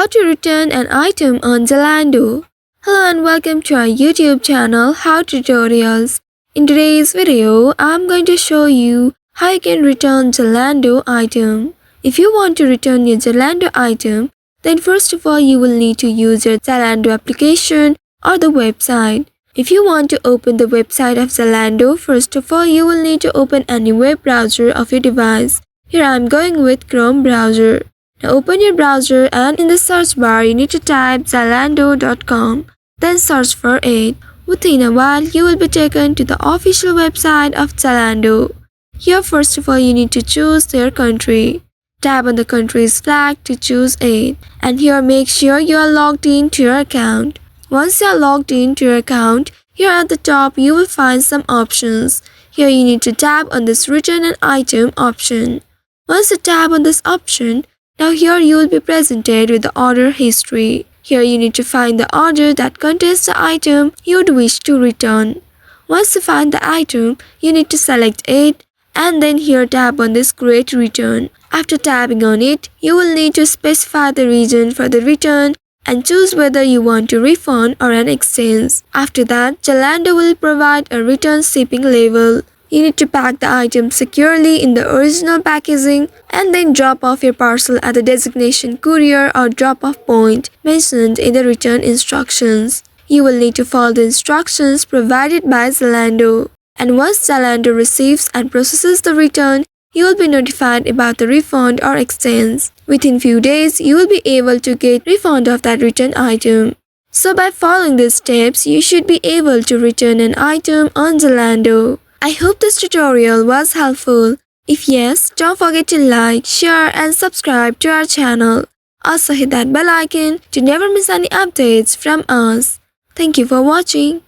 How to return an item on Zalando. Hello and welcome to our YouTube channel How Tutorials. In today's video, I'm going to show you how you can return Zalando item. If you want to return your Zalando item, then first of all you will need to use your Zalando application or the website. If you want to open the website of Zalando, first of all you will need to open any web browser of your device. Here I'm going with Chrome browser. Now open your browser and in the search bar you need to type zalando.com. Then search for it. Within a while you will be taken to the official website of Zalando. Here first of all you need to choose their country. Tap on the country's flag to choose it. And here make sure you are logged in to your account. Once you are logged in to your account, here at the top you will find some options. Here you need to tap on this return an item option. Once you tap on this option, now here you will be presented with the order history. Here you need to find the order that contains the item you would wish to return. Once you find the item, you need to select it and then here tap on this create return. After tapping on it, you will need to specify the reason for the return and choose whether you want to refund or an exchange. After that, Zalando will provide a return shipping label. You need to pack the item securely in the original packaging and then drop off your parcel at the designation courier or drop-off point mentioned in the return instructions. You will need to follow the instructions provided by Zalando. And once Zalando receives and processes the return, you will be notified about the refund or exchange. Within few days, you will be able to get refund of that return item. So by following these steps, you should be able to return an item on Zalando. I hope this tutorial was helpful. If yes, don't forget to like, share and subscribe to our channel. Also hit that bell icon to never miss any updates from us. Thank you for watching.